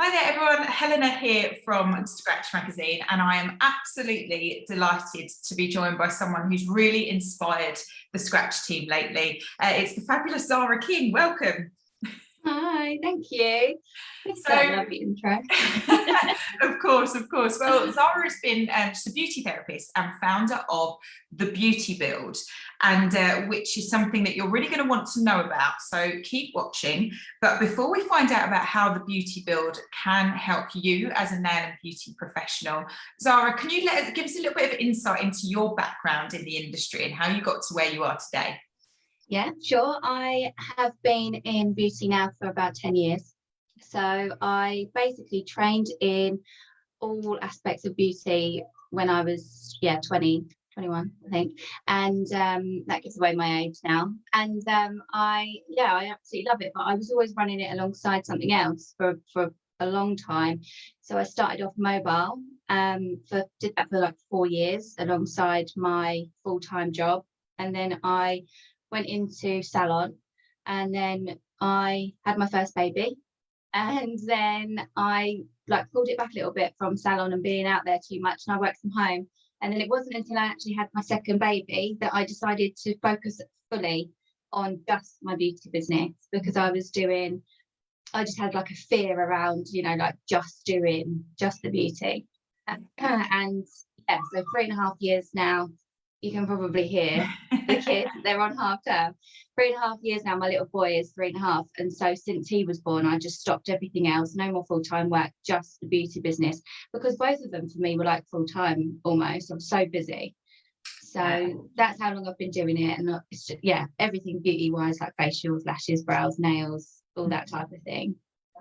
Hi there everyone, Helena here from Scratch Magazine, and I am absolutely delighted to be joined by someone who's really inspired the Scratch team lately. It's the fabulous Zara King. Welcome. Hi, thank you. It's that lovely intro. Of course. Well, Zara has been just a beauty therapist and founder of The Beauty Build, and which is something that you're really going to want to know about. So keep watching. But before we find out about how The Beauty Build can help you as a nail and beauty professional, Zara, can you give us a little bit of insight into your background in the industry and how you got to where you are today? Yeah, sure. I have been in beauty now for about 10 years. So I basically trained in all aspects of beauty when I was 21, I think. And that gives away my age now. And I absolutely love it. But I was always running it alongside something else for a long time. So I started off mobile, did that for like 4 years alongside my full-time job. And then I went into salon, and then I had my first baby, and then I pulled it back a little bit from salon and being out there too much, and I worked from home. And then it wasn't until I actually had my second baby that I decided to focus fully on just my beauty business, because I just had like a fear around, just doing just the beauty. And yeah, so 3.5 years now. You can probably hear the kids, they're on half term. 3.5 years now, my little boy is 3.5. And so since he was born, I just stopped everything else, no more full-time work, just the beauty business, because both of them for me were like full-time almost. I'm so busy. So that's how long I've been doing it. And it's just, everything beauty-wise, like facials, lashes, brows, nails, all that type of thing.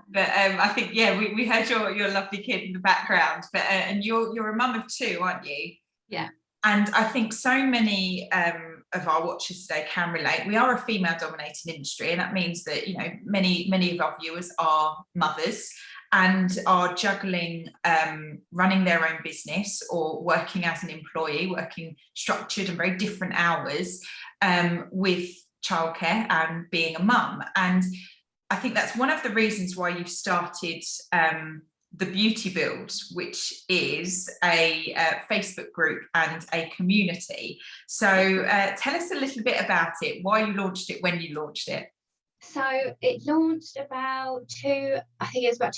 But I think, we heard your lovely kid in the background, but and you're a mum of 2, aren't you? Yeah. And I think so many of our watchers today can relate. We are a female-dominated industry, and that means that many of our viewers are mothers and are juggling running their own business or working as an employee, working structured and very different hours with childcare and being a mum. And I think that's one of the reasons why you've started The Beauty Build, which is a Facebook group and a community. So tell us a little bit about it, why you launched it, when you launched it. So it launched about 2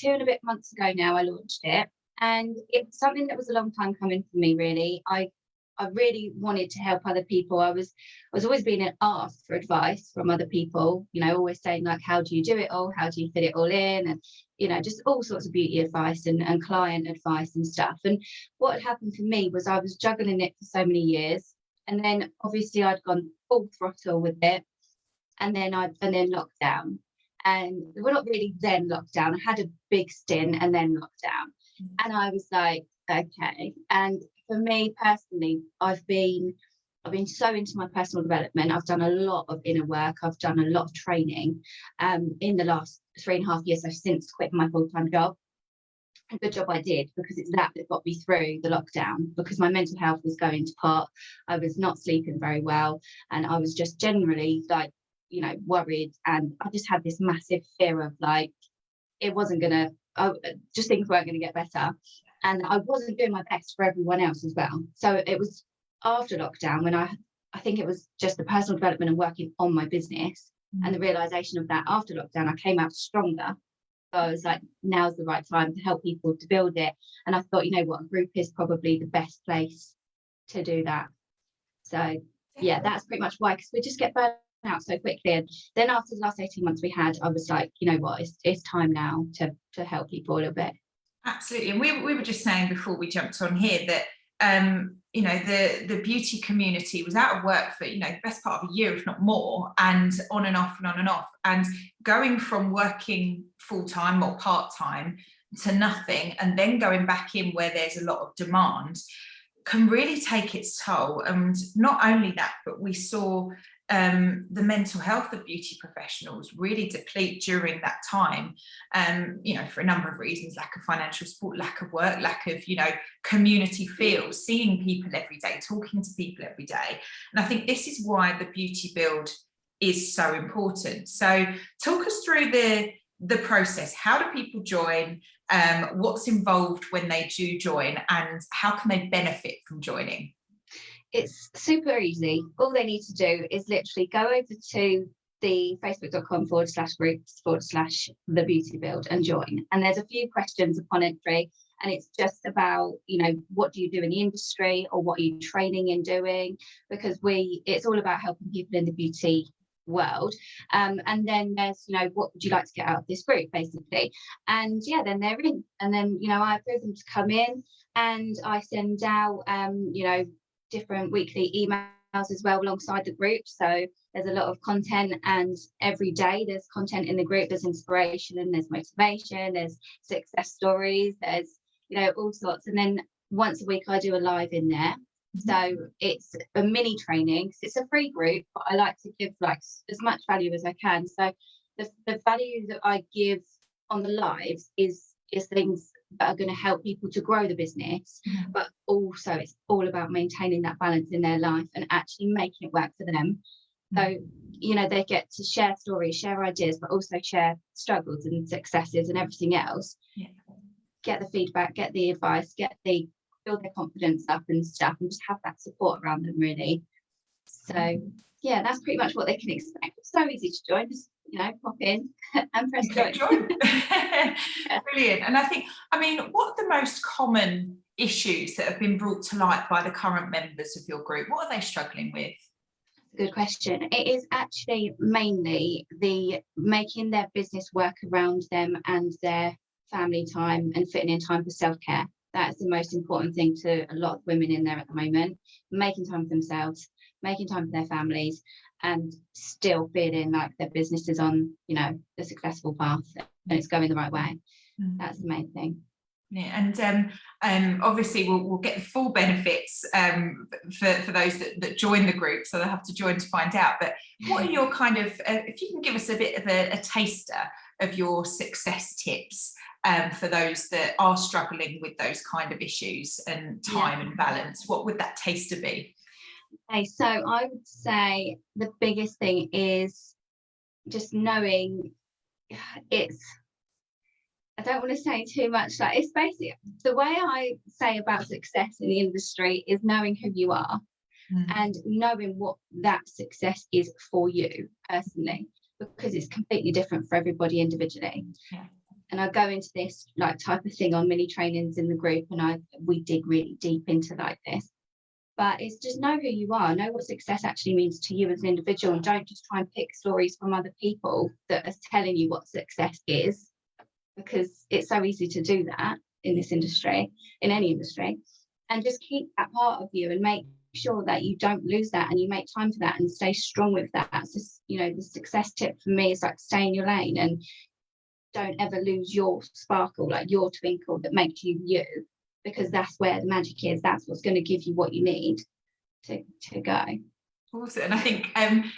and a bit months ago now. I launched it, and it's something that was a long time coming for me, really. I really wanted to help other people. I was always being asked for advice from other people, always saying like, how do you do it all? How do you fit it all in? And, just all sorts of beauty advice and client advice and stuff. And what had happened for me was I was juggling it for so many years. And then obviously I'd gone full throttle with it. And then lockdown. And we're not really then lockdown. I had a big stint and then lockdown. And I was like, okay. And for me personally, I've been so into my personal development. I've done a lot of inner work. I've done a lot of training in the last 3.5 years. I've since quit my full-time job. A good job I did, because it's that got me through the lockdown, because my mental health was going to pot. I was not sleeping very well, and I was just generally worried, and I just had this massive fear of just things weren't gonna get better, and I wasn't doing my best for everyone else as well. So it was after lockdown when I think it was just the personal development and working on my business and the realization of that after lockdown, I came out stronger. So I was like, now's the right time to help people to build it. And I thought, a group is probably the best place to do that. So that's pretty much why, because we just get burnt out so quickly. And then after the last 18 months we had, I was like, it's time now to help people a little bit. Absolutely. And we were just saying before we jumped on here that the beauty community was out of work for the best part of a year, if not more, and on and off and on and off, and going from working full-time or part-time to nothing, and then going back in where there's a lot of demand, can really take its toll. And not only that, but we saw the mental health of beauty professionals really deplete during that time, for a number of reasons: lack of financial support, lack of work, lack of community feel, seeing people every day, talking to people every day. And I think this is why The Beauty Build is so important. So talk us through the the process. How do people join? What's involved when they do join, and how can they benefit from joining? It's super easy. All they need to do is literally go over to the facebook.com/groups/the beauty build and join. And there's a few questions upon entry, and it's just about, what do you do in the industry, or what are you training in doing? Because it's all about helping people in the beauty world. And then there's, what would you like to get out of this group, basically? And yeah, then they're in. And then, I approve them to come in, and I send out, different weekly emails as well alongside the group. So there's a lot of content, and every day there's content in the group. There's inspiration, and there's motivation, there's success stories, there's all sorts. And then once a week I do a live in there. So it's a mini training, 'cause it's a free group, but I like to give as much value as I can. So the value that I give on the lives is things that are going to help people to grow the business, but also it's all about maintaining that balance in their life and actually making it work for them. So they get to share stories, share ideas, but also share struggles and successes and everything else. Get the feedback, get the advice, build their confidence up and stuff, and just have that support around them, really. So yeah, that's pretty much what they can expect. It's so easy to join. Just pop in and press join. Brilliant. And what are the most common issues that have been brought to light by the current members of your group? What are they struggling with? Good question. It is actually mainly the making their business work around them and their family time, and fitting in time for self-care. That's the most important thing to a lot of women in there at the moment. Making time for themselves, making time for their families, and still feeling like their business is on, the successful path and it's going the right way. That's the main thing. Yeah, and obviously we'll get the full benefits for those that join the group, so they'll have to join to find out. But what are your kind of, if you can give us a bit of a taster of your success tips for those that are struggling with those kind of issues and time and balance, what would that taster be? Okay, so I would say the biggest thing is just knowing I don't want to say too much, it's basically the way I say about success in the industry is knowing who you are and knowing what that success is for you personally, because it's completely different for everybody individually. And I go into this type of thing on mini trainings in the group, and we dig really deep into this. But it's just know who you are, know what success actually means to you as an individual, and don't just try and pick stories from other people that are telling you what success is, because it's so easy to do that in this industry, in any industry. And just keep that part of you and make sure that you don't lose that, and you make time for that and stay strong with that. So, the success tip for me is stay in your lane and don't ever lose your sparkle, your twinkle that makes you you, because that's where the magic is. That's what's going to give you what you need to go. Awesome. And I think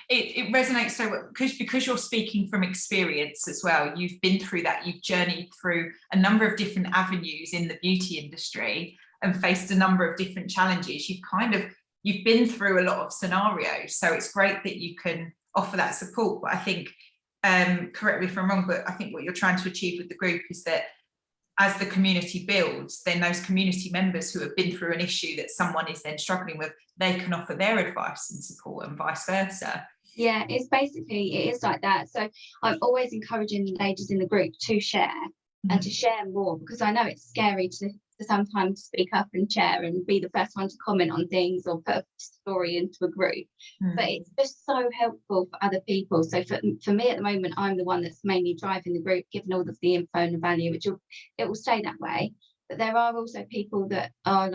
it resonates so well because you're speaking from experience as well. You've been through that. You've journeyed through a number of different avenues in the beauty industry and faced a number of different challenges. You've been through a lot of scenarios. So it's great that you can offer that support. But I think, correct me if I'm wrong, but I think what you're trying to achieve with the group is that as the community builds, then those community members who have been through an issue that someone is then struggling with, they can offer their advice and support, and vice versa. Yeah, it is like that. So I'm always encouraging the ladies in the group to share and to share more, because I know it's scary to sometimes speak up and share and be the first one to comment on things or put a story into a group. But it's just so helpful for other people. So for me at the moment, I'm the one that's mainly driving the group, giving all of the info and the value, it will stay that way. But there are also people that are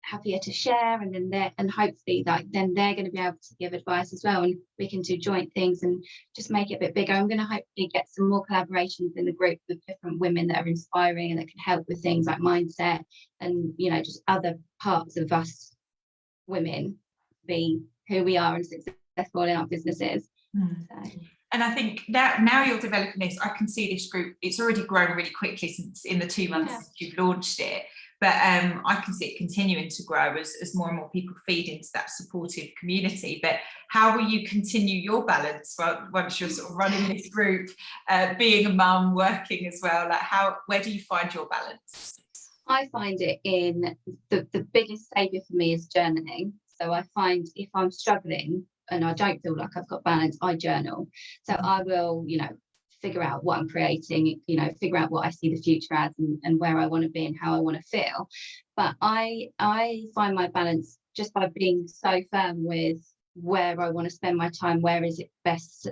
happier to share, and then hopefully then they're going to be able to give advice as well, and we can do joint things and just make it a bit bigger. I'm going to hopefully get some more collaborations in the group with different women that are inspiring and that can help with things like mindset and just other parts of us women be who we are and successful in our businesses. So. And I think that now you're developing this, I can see this group, it's already grown really quickly since in the 2 months since you've launched it. but I can see it continuing to grow as more and more people feed into that supportive community. But how will you continue your balance once you're sort of running this group, being a mum, working as well? Like where do you find your balance? I find it in the biggest savior for me is journaling. So I find if I'm struggling and I don't feel like I've got balance, I journal. So I will, figure out what I'm creating, figure out what I see the future as and where I want to be and how I want to feel. But I find my balance just by being so firm with where I want to spend my time, where is it best,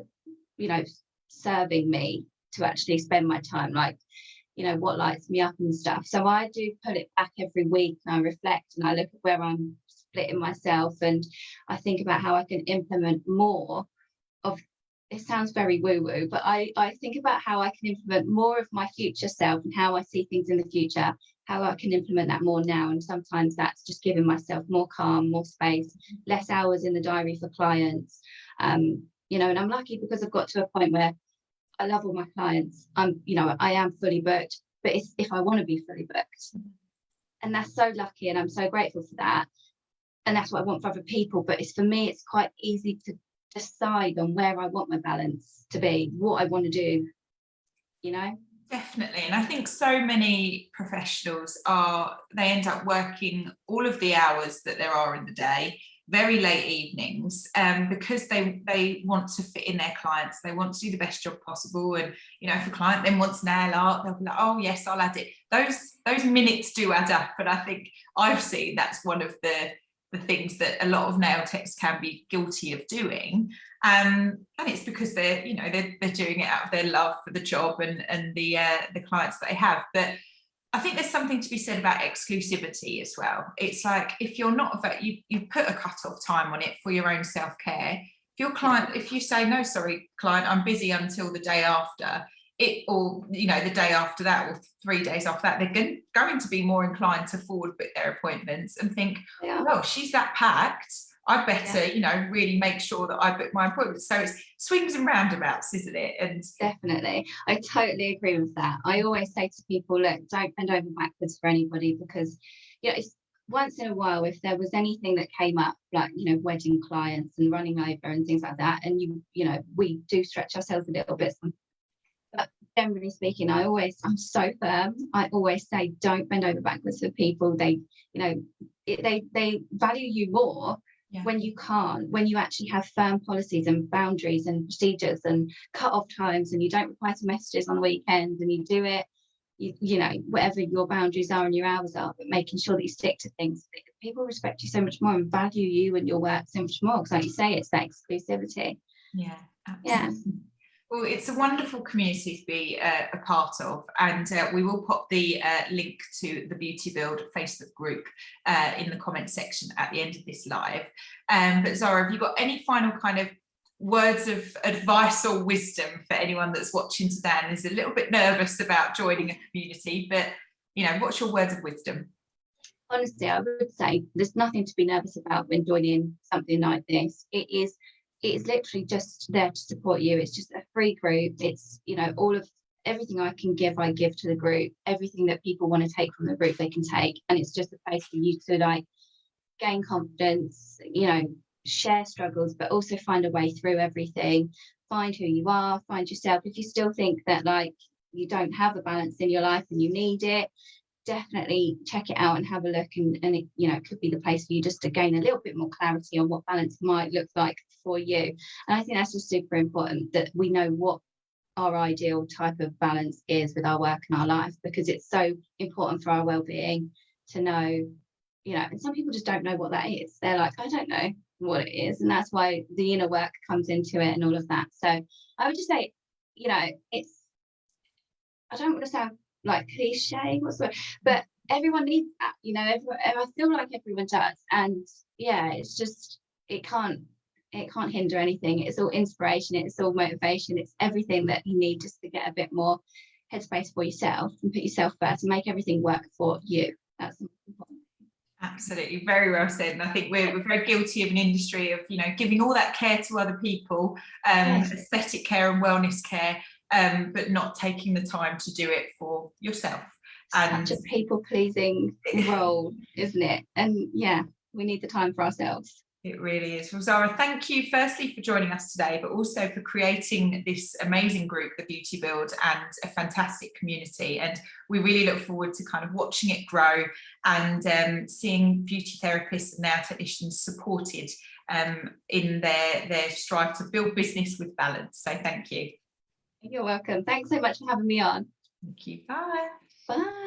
serving me to actually spend my time, like, what lights me up and stuff. So I do put it back every week and I reflect and I look at where I'm splitting myself and I think about how I can implement more of, it sounds very woo-woo, but I think about how I can implement more of my future self and how I see things in the future, how I can implement that more now. And sometimes that's just giving myself more calm, more space, less hours in the diary for clients. And I'm lucky because I've got to a point where I love all my clients. I am fully booked, but it's if I want to be fully booked. And that's so lucky and I'm so grateful for that. And that's what I want for other people. But for me, it's quite easy to decide on where I want my balance to be, what I want to do, Definitely. And I think so many professionals they end up working all of the hours that there are in the day, very late evenings, because they want to fit in their clients. They want to do the best job possible. And, if a client then wants nail art, they'll be like, oh yes, I'll add it. Those minutes do add up. And I think I've seen that's one of the things that a lot of nail techs can be guilty of doing. And it's because they're doing it out of their love for the job and the clients that they have. But I think there's something to be said about exclusivity as well. It's like, if you're not, you put a cut-off time on it for your own self-care. If you say, no, sorry, client, I'm busy until the day after, the day after that or 3 days after that, they're going to be more inclined to forward book their appointments and think, well, she's that packed, I better, really make sure that I book my appointments. So it's swings and roundabouts, isn't it? And definitely, I totally agree with that. I always say to people, look, don't bend over backwards for anybody, because it's once in a while, if there was anything that came up, like wedding clients and running over and things like that, and we do stretch ourselves a little bit. But generally speaking, I'm so firm. I always say, don't bend over backwards for people. They value you more when you actually have firm policies and boundaries and procedures and cut-off times, and you don't reply to messages on the weekend, and you do it, whatever your boundaries are and your hours are, but making sure that you stick to things. People respect you so much more and value you and your work so much more, because like you say, it's that exclusivity. Yeah, absolutely. Well, it's a wonderful community to be a part of, and we will pop the link to the Beauty Build Facebook group in the comments section at the end of this live. But Zara, have you got any final kind of words of advice or wisdom for anyone that's watching today and is a little bit nervous about joining a community? But, what's your words of wisdom? Honestly, I would say there's nothing to be nervous about when joining something like this. It is literally just there to support you. It's just a free group. It's all of everything I can give, I give to the group. Everything that people want to take from the group, they can take, and it's just a place for you to gain confidence, share struggles, but also find a way through everything. Find who you are, find yourself. If you still think that you don't have a balance in your life and you need it, definitely check it out and have a look, and it could be the place for you just to gain a little bit more clarity on what balance might look like for you. And I think that's just super important, that we know what our ideal type of balance is with our work and our life, because it's so important for our well-being to know, and some people just don't know what that is. They're like, I don't know what it is, and that's why the inner work comes into it and all of that. So I would just say, it's, I don't want to sound like cliche, but everyone needs that, I feel like everyone does. And it's just, it can't hinder anything. It's all inspiration, it's all motivation, it's everything that you need just to get a bit more headspace for yourself and put yourself first and make everything work for you. That's important. Absolutely, very well said. And I think we're very guilty of an industry of giving all that care to other people, aesthetic care and wellness care, but not taking the time to do it for yourself. And such a people pleasing role, isn't it? And yeah, we need the time for ourselves. it really is. Well, Zara, thank you firstly for joining us today, but also for creating this amazing group, the Beauty Build, and a fantastic community. And we really look forward to kind of watching it grow and seeing beauty therapists and nail technicians supported in their strive to build business with balance. So thank you. You're welcome. Thanks so much for having me on. Thank you. Bye. Bye.